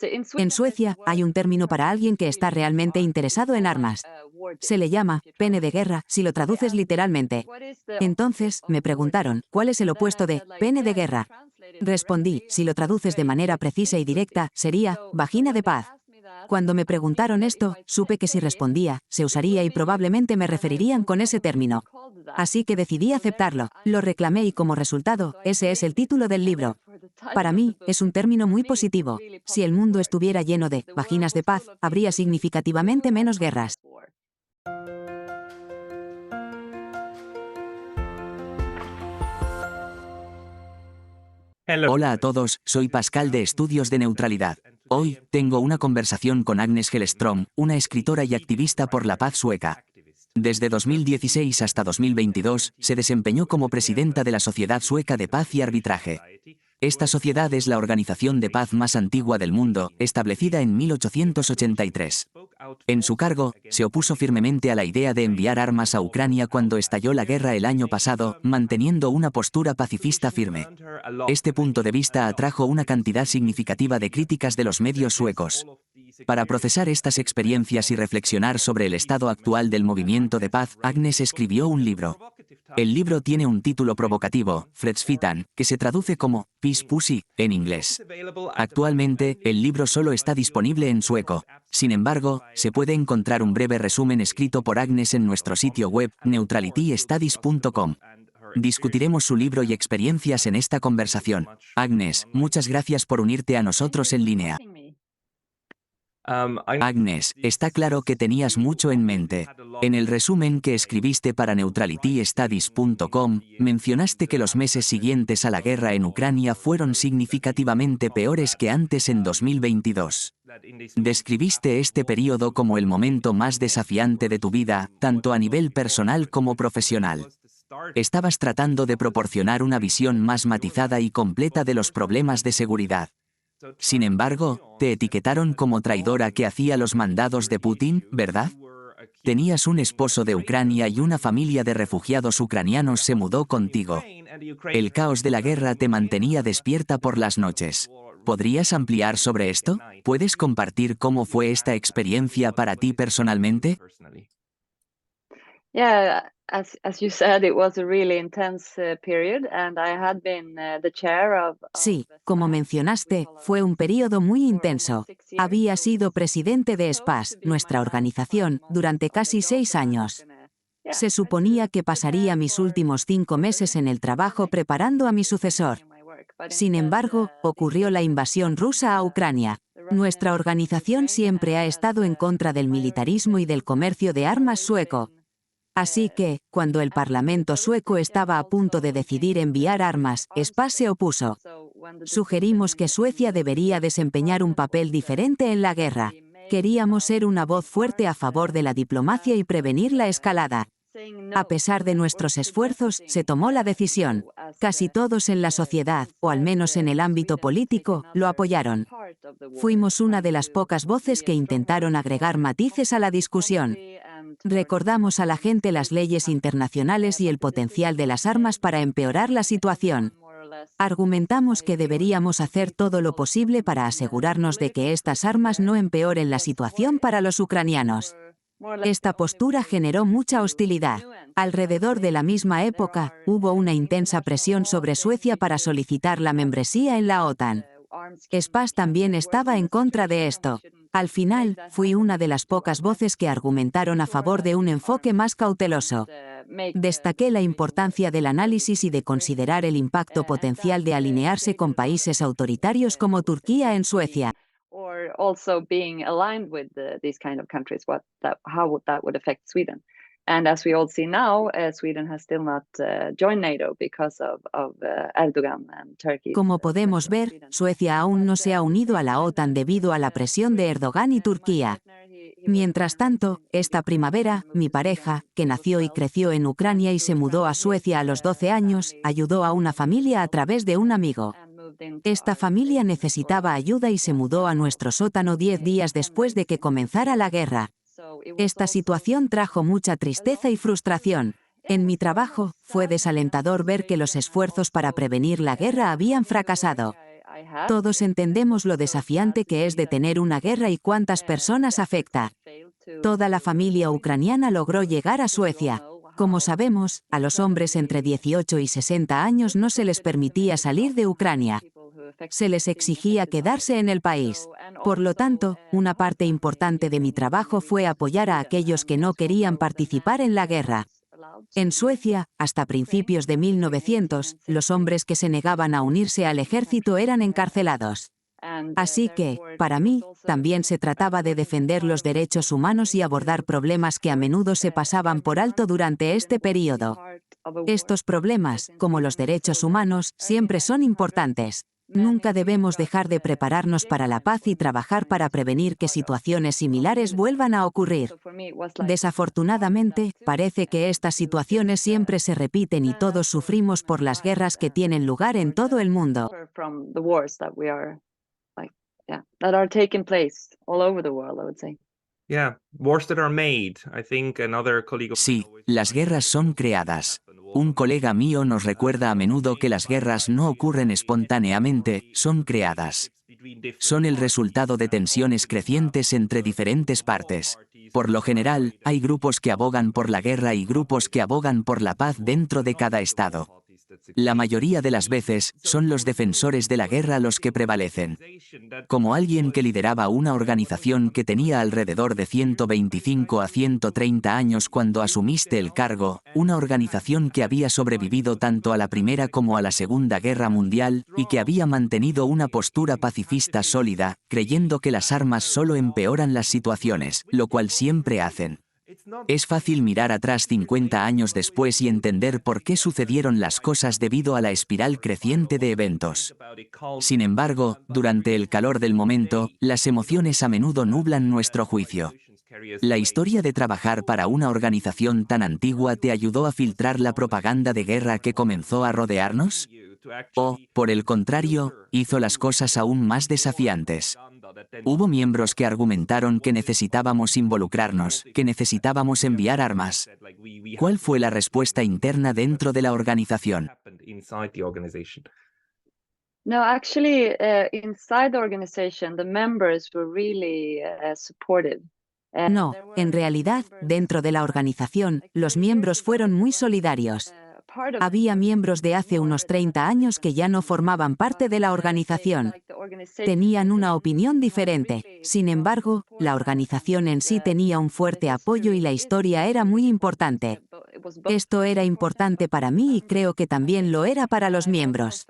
En Suecia hay un término para alguien que está realmente interesado en armas. Se le llama pene de guerra si lo traduces literalmente. Entonces, me preguntaron, ¿cuál es el opuesto de pene de guerra? Respondí, si lo traduces de manera precisa y directa, sería vagina de paz. Cuando me preguntaron esto, supe que si respondía, se usaría y probablemente me referirían con ese término. Así que decidí aceptarlo, lo reclamé y como resultado, ese es el título del libro. Para mí, es un término muy positivo. Si el mundo estuviera lleno de vaginas de paz, habría significativamente menos guerras. Hola a todos, soy Pascal de Estudios de Neutralidad. Hoy, tengo una conversación con Agnes Hellström, una escritora y activista por la paz sueca. Desde 2016 hasta 2022, se desempeñó como presidenta de la Sociedad Sueca de Paz y Arbitraje. Esta sociedad es la organización de paz más antigua del mundo, establecida en 1883. En su cargo, se opuso firmemente a la idea de enviar armas a Ucrania cuando estalló la guerra el año pasado, manteniendo una postura pacifista firme. Este punto de vista atrajo una cantidad significativa de críticas de los medios suecos. Para procesar estas experiencias y reflexionar sobre el estado actual del movimiento de paz, Agnes escribió un libro. El libro tiene un título provocativo, Fredsfitan, que se traduce como Peace Pussy, en inglés. Actualmente, el libro solo está disponible en sueco. Sin embargo, se puede encontrar un breve resumen escrito por Agnes en nuestro sitio web, neutralitystudies.com. Discutiremos su libro y experiencias en esta conversación. Agnes, muchas gracias por unirte a nosotros en línea. Agnes, está claro que tenías mucho en mente. En el resumen que escribiste para neutralitystudies.com, mencionaste que los meses siguientes a la guerra en Ucrania fueron significativamente peores que antes en 2022. Describiste este periodo como el momento más desafiante de tu vida, tanto a nivel personal como profesional. Estabas tratando de proporcionar una visión más matizada y completa de los problemas de seguridad. Sin embargo, te etiquetaron como traidora que hacía los mandados de Putin, ¿verdad? Tenías un esposo de Ucrania y una familia de refugiados ucranianos se mudó contigo. El caos de la guerra te mantenía despierta por las noches. ¿Podrías ampliar sobre esto? ¿Puedes compartir cómo fue esta experiencia para ti personalmente? Yeah, as you said, it was a really intense period, and I had been the chair of Sí, como mencionaste, fue un periodo muy intenso. Había sido presidente de SPAS, nuestra organización, durante casi 6 años. Se suponía que pasaría mis últimos 5 meses en el trabajo preparando a mi sucesor. Sin embargo, ocurrió la invasión rusa a Ucrania. Nuestra organización siempre ha estado en contra del militarismo y del comercio de armas sueco. Así que, cuando el Parlamento sueco estaba a punto de decidir enviar armas, SPAS se opuso. Sugerimos que Suecia debería desempeñar un papel diferente en la guerra. Queríamos ser una voz fuerte a favor de la diplomacia y prevenir la escalada. A pesar de nuestros esfuerzos, se tomó la decisión. Casi todos en la sociedad, o al menos en el ámbito político, lo apoyaron. Fuimos una de las pocas voces que intentaron agregar matices a la discusión. Recordamos a la gente las leyes internacionales y el potencial de las armas para empeorar la situación. Argumentamos que deberíamos hacer todo lo posible para asegurarnos de que estas armas no empeoren la situación para los ucranianos. Esta postura generó mucha hostilidad. Alrededor de la misma época, hubo una intensa presión sobre Suecia para solicitar la membresía en la OTAN. SPAS también estaba en contra de esto. Al final, fui una de las pocas voces que argumentaron a favor de un enfoque más cauteloso. Destaqué la importancia del análisis y de considerar el impacto potencial de alinearse con países autoritarios como Turquía en Suecia. or also being aligned with these kind of countries, how that would affect Sweden. And as we all see now, Sweden has still not joined NATO because of Erdogan and Turkey. Como podemos ver, Suecia aún no se ha unido a la OTAN debido a la presión de Erdogan y Turquía. Mientras tanto, esta primavera, mi pareja, que nació y creció en Ucrania y se mudó a Suecia a los 12 años, ayudó a una familia a través de un amigo. Esta familia necesitaba ayuda y se mudó a nuestro sótano 10 días después de que comenzara la guerra. Esta situación trajo mucha tristeza y frustración. En mi trabajo, fue desalentador ver que los esfuerzos para prevenir la guerra habían fracasado. Todos entendemos lo desafiante que es detener una guerra y cuántas personas afecta. Toda la familia ucraniana logró llegar a Suecia. Como sabemos, a los hombres entre 18 y 60 años no se les permitía salir de Ucrania. Se les exigía quedarse en el país. Por lo tanto, una parte importante de mi trabajo fue apoyar a aquellos que no querían participar en la guerra. En Suecia, hasta principios de 1900, los hombres que se negaban a unirse al ejército eran encarcelados. Así que, para mí, también se trataba de defender los derechos humanos y abordar problemas que a menudo se pasaban por alto durante este periodo. Estos problemas, como los derechos humanos, siempre son importantes. Nunca debemos dejar de prepararnos para la paz y trabajar para prevenir que situaciones similares vuelvan a ocurrir. Desafortunadamente, parece que estas situaciones siempre se repiten y todos sufrimos por las guerras que tienen lugar en todo el mundo. That are taking place all over the world, I would say. Yeah, wars that are made. I think another colleague of Sí, las guerras son creadas. Un colega mío nos recuerda a menudo que las guerras no ocurren espontáneamente, son creadas. Son el resultado de tensiones crecientes entre diferentes partes. Por lo general, hay grupos que abogan por la guerra y grupos que abogan por la paz dentro de cada estado. La mayoría de las veces, son los defensores de la guerra los que prevalecen. Como alguien que lideraba una organización que tenía alrededor de 125 a 130 años cuando asumiste el cargo, una organización que había sobrevivido tanto a la Primera como a la Segunda Guerra Mundial, y que había mantenido una postura pacifista sólida, creyendo que las armas solo empeoran las situaciones, lo cual siempre hacen. Es fácil mirar atrás 50 años después y entender por qué sucedieron las cosas debido a la espiral creciente de eventos. Sin embargo, durante el calor del momento, las emociones a menudo nublan nuestro juicio. ¿La historia de trabajar para una organización tan antigua te ayudó a filtrar la propaganda de guerra que comenzó a rodearnos? ¿O, por el contrario, hizo las cosas aún más desafiantes? Hubo miembros que argumentaron que necesitábamos involucrarnos, que necesitábamos enviar armas. ¿Cuál fue la respuesta interna dentro de la organización? No, actually, inside the organization, the members were really supportive. No, en realidad, dentro de la organización, los miembros fueron muy solidarios. Había miembros de hace unos 30 años que ya no formaban parte de la organización. Tenían una opinión diferente. Sin embargo, la organización en sí tenía un fuerte apoyo y la historia era muy importante. Esto era importante para mí y creo que también lo era para los miembros.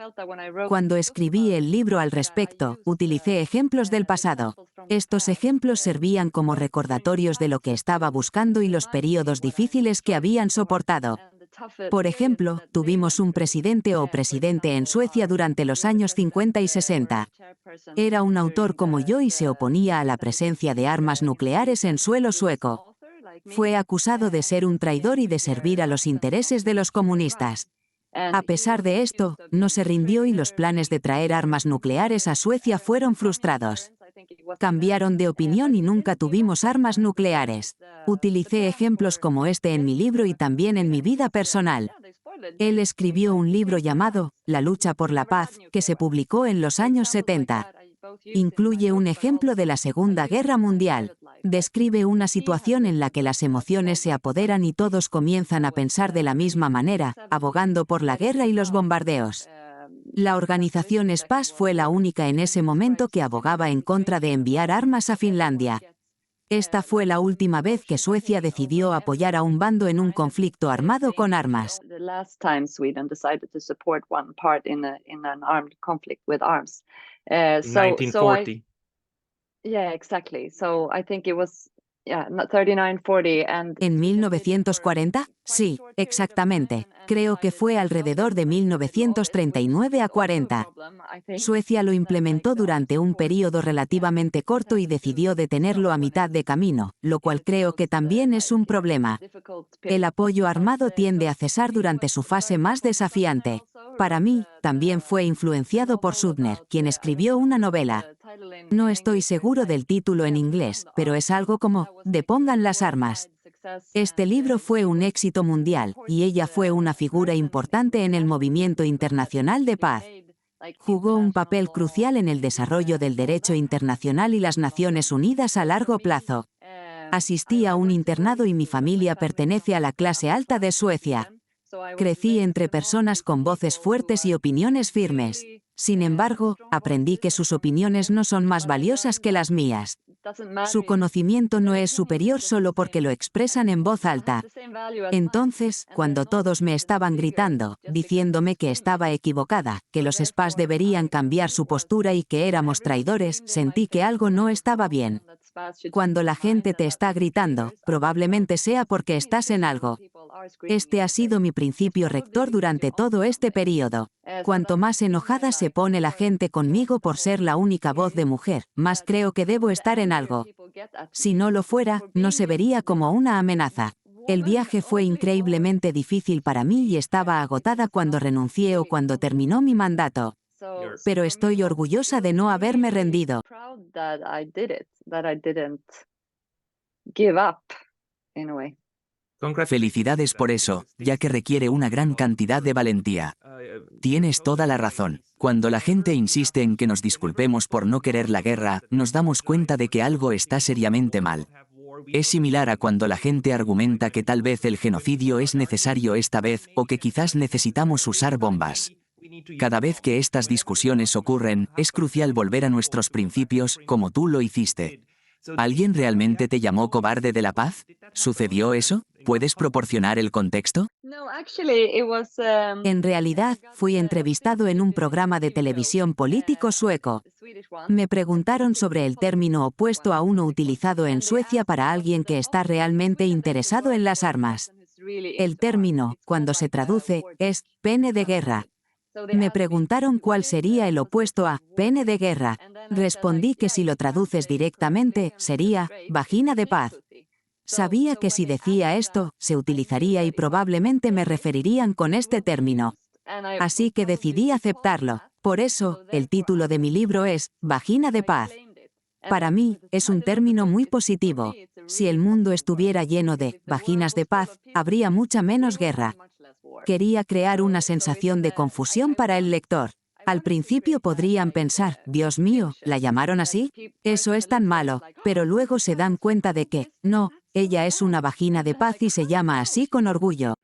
Cuando escribí el libro al respecto, utilicé ejemplos del pasado. Estos ejemplos servían como recordatorios de lo que estaba buscando y los períodos difíciles que habían soportado. Por ejemplo, tuvimos un presidente o presidente en Suecia durante los años 50 y 60. Era un autor como yo y se oponía a la presencia de armas nucleares en suelo sueco. Fue acusado de ser un traidor y de servir a los intereses de los comunistas. A pesar de esto, no se rindió y los planes de traer armas nucleares a Suecia fueron frustrados. Cambiaron de opinión y nunca tuvimos armas nucleares. Utilicé ejemplos como este en mi libro y también en mi vida personal. Él escribió un libro llamado La lucha por la paz, que se publicó en los años 70. Incluye un ejemplo de la Segunda Guerra Mundial. Describe una situación en la que las emociones se apoderan y todos comienzan a pensar de la misma manera, abogando por la guerra y los bombardeos. La organización SPAS fue la única en ese momento que abogaba en contra de enviar armas a Finlandia. Esta fue la última vez que Suecia decidió apoyar a un bando en un conflicto armado con armas. The last time Sweden decided to support one part in an armed conflict with arms. 1940. Yeah, exactly. So I think it was 39-40 and ¿En 1940? Sí, exactamente. Creo que fue alrededor de 1939 a 40. Suecia lo implementó durante un periodo relativamente corto y decidió detenerlo a mitad de camino, lo cual creo que también es un problema. El apoyo armado tiende a cesar durante su fase más desafiante. Para mí, también fue influenciado por Sudner, quien escribió una novela. No estoy seguro del título en inglés, pero es algo como Depongan las armas. Este libro fue un éxito mundial, y ella fue una figura importante en el movimiento internacional de paz. Jugó un papel crucial en el desarrollo del derecho internacional y las Naciones Unidas a largo plazo. Asistí a un internado y mi familia pertenece a la clase alta de Suecia. Crecí entre personas con voces fuertes y opiniones firmes. Sin embargo, aprendí que sus opiniones no son más valiosas que las mías. Su conocimiento no es superior solo porque lo expresan en voz alta. Entonces, cuando todos me estaban gritando, diciéndome que estaba equivocada, que los spas deberían cambiar su postura y que éramos traidores, sentí que algo no estaba bien. Cuando la gente te está gritando, probablemente sea porque estás en algo. Este ha sido mi principio rector durante todo este periodo. Cuanto más enojada se pone la gente conmigo por ser la única voz de mujer, más creo que debo estar en algo. Si no lo fuera, no se vería como una amenaza. El viaje fue increíblemente difícil para mí y estaba agotada cuando renuncié o cuando terminó mi mandato. Pero estoy orgullosa de no haberme rendido. Felicidades por eso, ya que requiere una gran cantidad de valentía. Tienes toda la razón. Cuando la gente insiste en que nos disculpemos por no querer la guerra, nos damos cuenta de que algo está seriamente mal. Es similar a cuando la gente argumenta que tal vez el genocidio es necesario esta vez o que quizás necesitamos usar bombas. Cada vez que estas discusiones ocurren, es crucial volver a nuestros principios, como tú lo hiciste. ¿Alguien realmente te llamó cobarde de la paz? ¿Sucedió eso? ¿Puedes proporcionar el contexto? En realidad, fui entrevistado en un programa de televisión político sueco. Me preguntaron sobre el término opuesto a uno utilizado en Suecia para alguien que está realmente interesado en las armas. El término, cuando se traduce, es pene de guerra. Me preguntaron cuál sería el opuesto a pene de guerra. Respondí que si lo traduces directamente, sería vagina de paz. Sabía que si decía esto, se utilizaría y probablemente me referirían con este término. Así que decidí aceptarlo. Por eso, el título de mi libro es Vagina de paz. Para mí, es un término muy positivo. Si el mundo estuviera lleno de vaginas de paz, habría mucha menos guerra. Quería crear una sensación de confusión para el lector. Al principio podrían pensar, Dios mío, ¿la llamaron así? Eso es tan malo, pero luego se dan cuenta de que, no, ella es una vagina de paz y se llama así con orgullo.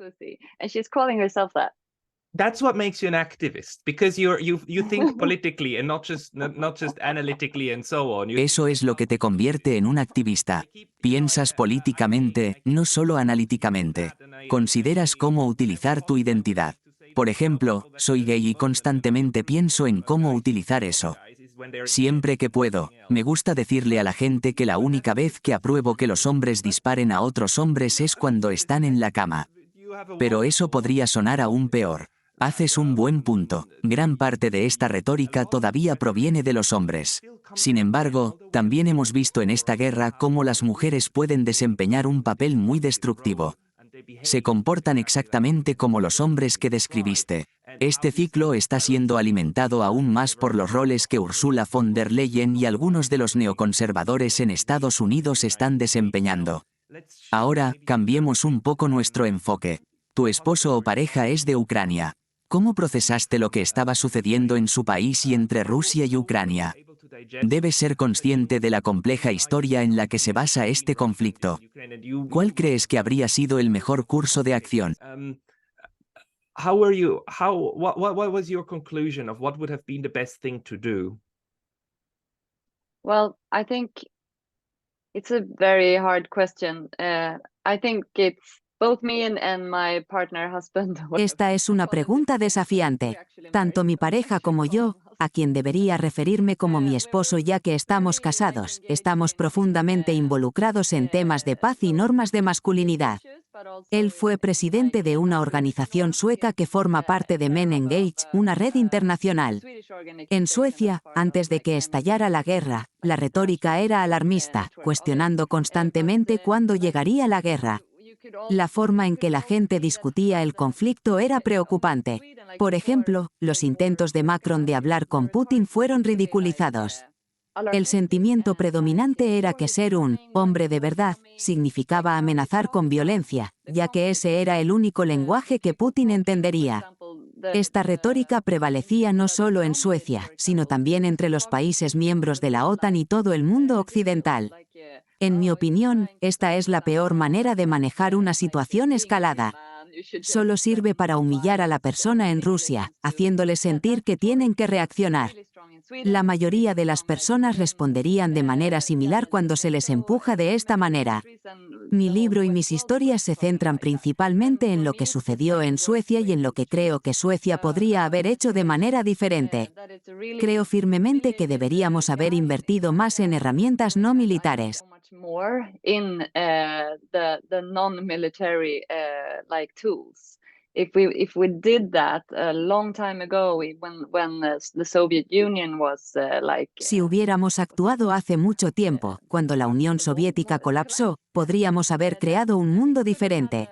That's what makes you an activist, because you think politically and not just analytically and so on. Eso es lo que te convierte en un activista. Piensas políticamente, no solo analíticamente. Consideras cómo utilizar tu identidad. Por ejemplo, soy gay y constantemente pienso en cómo utilizar eso. Siempre que puedo, me gusta decirle a la gente que la única vez que apruebo que los hombres disparen a otros hombres es cuando están en la cama. Pero eso podría sonar aún peor. Haces un buen punto. Gran parte de esta retórica todavía proviene de los hombres. Sin embargo, también hemos visto en esta guerra cómo las mujeres pueden desempeñar un papel muy destructivo. Se comportan exactamente como los hombres que describiste. Este ciclo está siendo alimentado aún más por los roles que Ursula von der Leyen y algunos de los neoconservadores en Estados Unidos están desempeñando. Ahora, cambiemos un poco nuestro enfoque. Tu esposo o pareja es de Ucrania. ¿Cómo procesaste lo que estaba sucediendo en su país y entre Rusia y Ucrania? Debes ser consciente de la compleja historia en la que se basa este conflicto. ¿Cuál crees que habría sido el mejor curso de acción? What was your conclusion of what would have been the best thing to do? Well, I think it's a very hard question. I think it's both me and my partner, husband. Esta es una pregunta desafiante. Tanto mi pareja como yo, a quien debería referirme como mi esposo ya que estamos casados, estamos profundamente involucrados en temas de paz y normas de masculinidad. Él fue presidente de una organización sueca que forma parte de Men Engage, una red internacional. En Suecia, antes de que estallara la guerra, la retórica era alarmista, cuestionando constantemente cuándo llegaría la guerra. La forma en que la gente discutía el conflicto era preocupante. Por ejemplo, los intentos de Macron de hablar con Putin fueron ridiculizados. El sentimiento predominante era que ser un hombre de verdad significaba amenazar con violencia, ya que ese era el único lenguaje que Putin entendería. Esta retórica prevalecía no solo en Suecia, sino también entre los países miembros de la OTAN y todo el mundo occidental. En mi opinión, esta es la peor manera de manejar una situación escalada. Solo sirve para humillar a la persona en Rusia, haciéndole sentir que tienen que reaccionar. La mayoría de las personas responderían de manera similar cuando se les empuja de esta manera. Mi libro y mis historias se centran principalmente en lo que sucedió en Suecia y en lo que creo que Suecia podría haber hecho de manera diferente. Creo firmemente que deberíamos haber invertido más en herramientas no militares. If we did that a long time ago, when the Soviet Union was Si hubiéramos actuado hace mucho tiempo, cuando la Unión Soviética colapsó, podríamos haber creado un mundo diferente.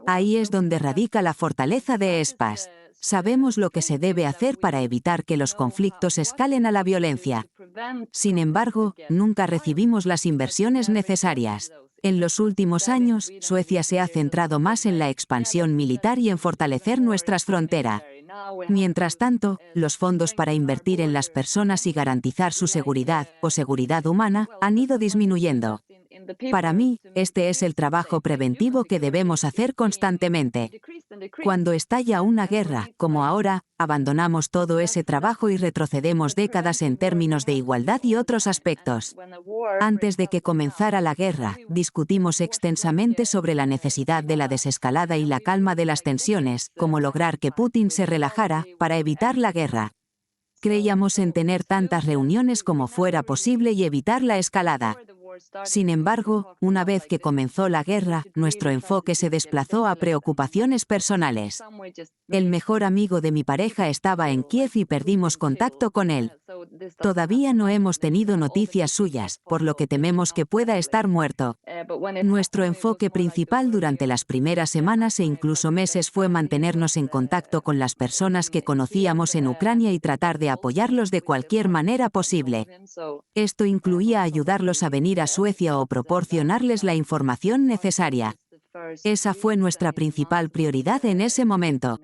Ahí es donde radica la fortaleza de Espas. Sabemos lo que se debe hacer para evitar que los conflictos escalen a la violencia. Sin embargo, nunca recibimos las inversiones necesarias. En los últimos años, Suecia se ha centrado más en la expansión militar y en fortalecer nuestras fronteras. Mientras tanto, los fondos para invertir en las personas y garantizar su seguridad o seguridad humana han ido disminuyendo. Para mí, este es el trabajo preventivo que debemos hacer constantemente. Cuando estalla una guerra, como ahora, abandonamos todo ese trabajo y retrocedemos décadas en términos de igualdad y otros aspectos. Antes de que comenzara la guerra, discutimos extensamente sobre la necesidad de la desescalada y la calma de las tensiones, cómo lograr que Putin se relajara, para evitar la guerra. Creíamos en tener tantas reuniones como fuera posible y evitar la escalada. Sin embargo, una vez que comenzó la guerra, nuestro enfoque se desplazó a preocupaciones personales. El mejor amigo de mi pareja estaba en Kiev y perdimos contacto con él. Todavía no hemos tenido noticias suyas, por lo que tememos que pueda estar muerto. Nuestro enfoque principal durante las primeras semanas e incluso meses fue mantenernos en contacto con las personas que conocíamos en Ucrania y tratar de apoyarlos de cualquier manera posible. Esto incluía ayudarlos a venir a Suecia o proporcionarles la información necesaria. Esa fue nuestra principal prioridad en ese momento.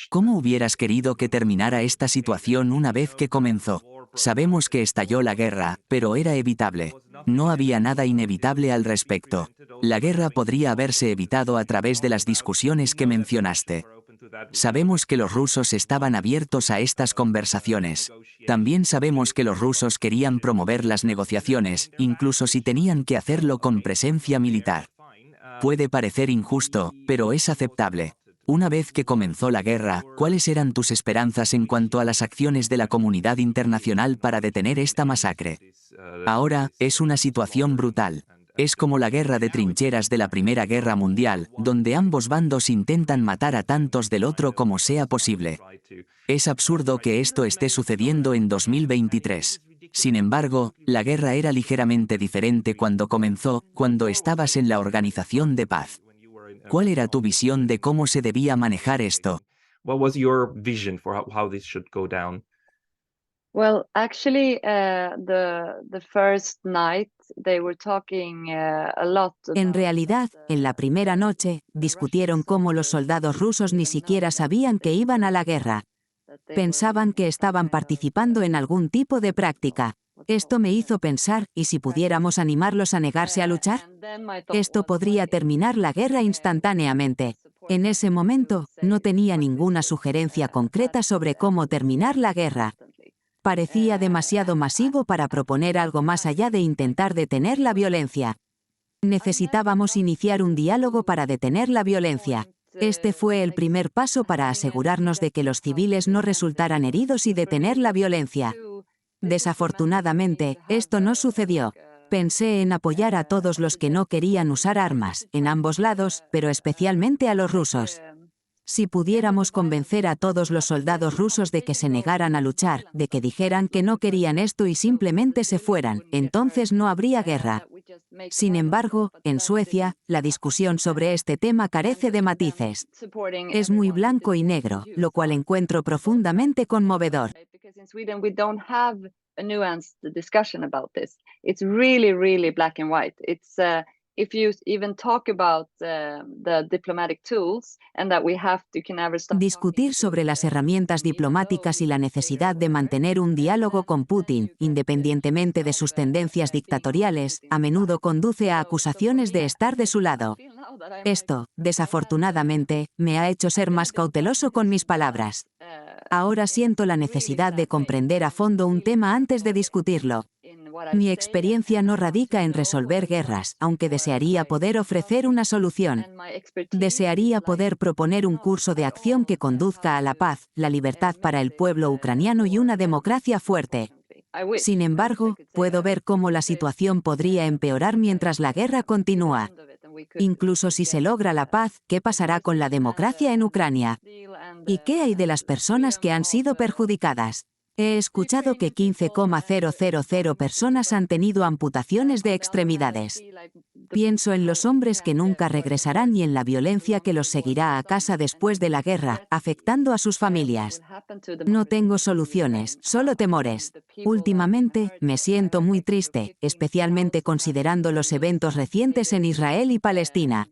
¿Cómo hubieras querido que terminara esta situación una vez que comenzó? Sabemos que estalló la guerra, pero era evitable. No había nada inevitable al respecto. La guerra podría haberse evitado a través de las discusiones que mencionaste. Sabemos que los rusos estaban abiertos a estas conversaciones. También sabemos que los rusos querían promover las negociaciones, incluso si tenían que hacerlo con presencia militar. Puede parecer injusto, pero es aceptable. Una vez que comenzó la guerra, ¿cuáles eran tus esperanzas en cuanto a las acciones de la comunidad internacional para detener esta masacre? Ahora, es una situación brutal. Es como la guerra de trincheras de la Primera Guerra Mundial, donde ambos bandos intentan matar a tantos del otro como sea posible. Es absurdo que esto esté sucediendo en 2023. Sin embargo, la guerra era ligeramente diferente cuando comenzó, cuando estabas en la Organización de Paz. ¿Cuál era tu visión de cómo se debía manejar esto? Well, actually, the first night they were talking a lot. En realidad, en la primera noche, discutieron cómo los soldados rusos ni siquiera sabían que iban a la guerra. Pensaban que estaban participando en algún tipo de práctica. Esto me hizo pensar, ¿y si pudiéramos animarlos a negarse a luchar? Esto podría terminar la guerra instantáneamente. En ese momento, no tenía ninguna sugerencia concreta sobre cómo terminar la guerra. Parecía demasiado masivo para proponer algo más allá de intentar detener la violencia. Necesitábamos iniciar un diálogo para detener la violencia. Este fue el primer paso para asegurarnos de que los civiles no resultaran heridos y detener la violencia. Desafortunadamente, esto no sucedió. Pensé en apoyar a todos los que no querían usar armas, en ambos lados, pero especialmente a los rusos. Si pudiéramos convencer a todos los soldados rusos de que se negaran a luchar, de que dijeran que no querían esto y simplemente se fueran, entonces no habría guerra. Sin embargo, en Suecia, la discusión sobre este tema carece de matices. Es muy blanco y negro, lo cual encuentro profundamente conmovedor. a nuanced discussion about this. It's really, really black and white. It's if you even talk about the diplomatic tools and that we have to can never stop Discutir sobre las herramientas diplomáticas y la necesidad de mantener un diálogo con Putin, independientemente de sus tendencias dictatoriales, a menudo conduce a acusaciones de estar de su lado. Esto, desafortunadamente, me ha hecho ser más cauteloso con mis palabras. Ahora siento la necesidad de comprender a fondo un tema antes de discutirlo. Mi experiencia no radica en resolver guerras, aunque desearía poder ofrecer una solución. Desearía poder proponer un curso de acción que conduzca a la paz, la libertad para el pueblo ucraniano y una democracia fuerte. Sin embargo, puedo ver cómo la situación podría empeorar mientras la guerra continúa. Incluso si se logra la paz, ¿qué pasará con la democracia en Ucrania? ¿Y qué hay de las personas que han sido perjudicadas? He escuchado que 15,000 personas han tenido amputaciones de extremidades. Pienso en los hombres que nunca regresarán y en la violencia que los seguirá a casa después de la guerra, afectando a sus familias. No tengo soluciones, solo temores. Últimamente, me siento muy triste, especialmente considerando los eventos recientes en Israel y Palestina.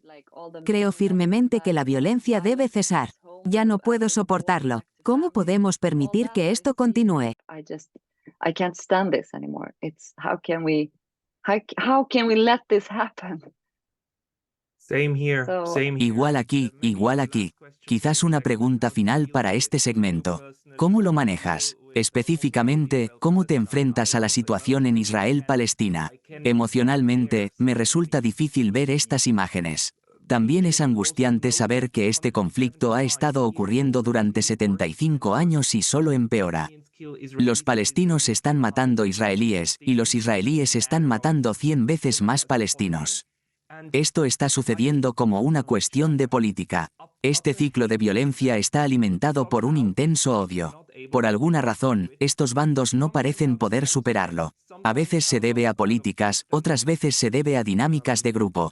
Creo firmemente que la violencia debe cesar. Ya no puedo soportarlo. ¿Cómo podemos permitir que esto continúe? I can't stand this anymore. It's how can we let this happen? Same here, same here. Igual aquí, igual aquí. Quizás una pregunta final para este segmento. ¿Cómo lo manejas? Específicamente, ¿cómo te enfrentas a la situación en Israel-Palestina? Emocionalmente, me resulta difícil ver estas imágenes. También es angustiante saber que este conflicto ha estado ocurriendo durante 75 años y solo empeora. Los palestinos están matando israelíes, y los israelíes están matando 100 veces más palestinos. Esto está sucediendo como una cuestión de política. Este ciclo de violencia está alimentado por un intenso odio. Por alguna razón, estos bandos no parecen poder superarlo. A veces se debe a políticas, otras veces se debe a dinámicas de grupo.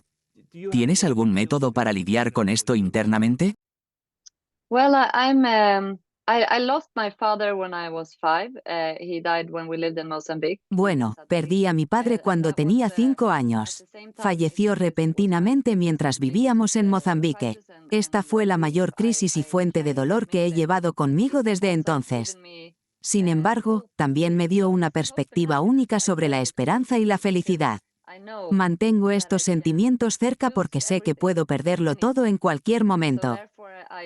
¿Tienes algún método para lidiar con esto internamente? Well, I lost my father when I was 5. He died when we lived in Mozambique. Bueno, perdí a mi padre cuando tenía 5 años. Falleció repentinamente mientras vivíamos en Mozambique. Esta fue la mayor crisis y fuente de dolor que he llevado conmigo desde entonces. Sin embargo, también me dio una perspectiva única sobre la esperanza y la felicidad. Mantengo estos sentimientos cerca porque sé que puedo perderlo todo en cualquier momento.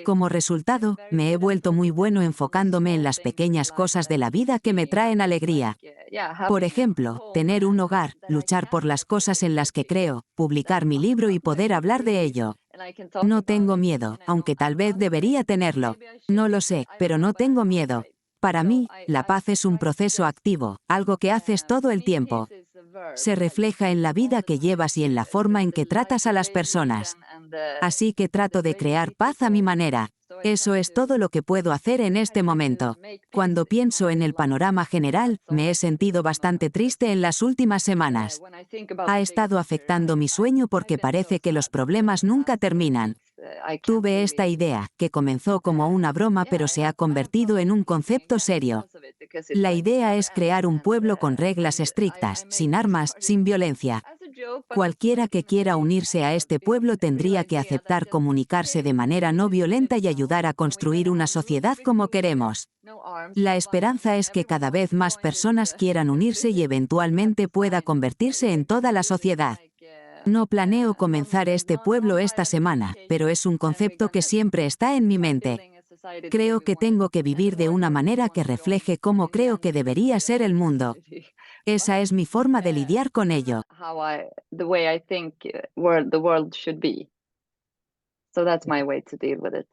Como resultado, me he vuelto muy bueno enfocándome en las pequeñas cosas de la vida que me traen alegría. Por ejemplo, tener un hogar, luchar por las cosas en las que creo, publicar mi libro y poder hablar de ello. No tengo miedo, aunque tal vez debería tenerlo. No lo sé, pero no tengo miedo. Para mí, la paz es un proceso activo, algo que haces todo el tiempo. Se refleja en la vida que llevas y en la forma en que tratas a las personas. Así que trato de crear paz a mi manera. Eso es todo lo que puedo hacer en este momento. Cuando pienso en el panorama general, me he sentido bastante triste en las últimas semanas. Ha estado afectando mi sueño porque parece que los problemas nunca terminan. Tuve esta idea, que comenzó como una broma pero se ha convertido en un concepto serio. La idea es crear un pueblo con reglas estrictas, sin armas, sin violencia. Cualquiera que quiera unirse a este pueblo tendría que aceptar comunicarse de manera no violenta y ayudar a construir una sociedad como queremos. La esperanza es que cada vez más personas quieran unirse y eventualmente pueda convertirse en toda la sociedad. No planeo comenzar este pueblo esta semana, pero es un concepto que siempre está en mi mente. Creo que tengo que vivir de una manera que refleje cómo creo que debería ser el mundo. Esa es mi forma de lidiar con ello. The way I think the world should be. So that's my way to deal with it.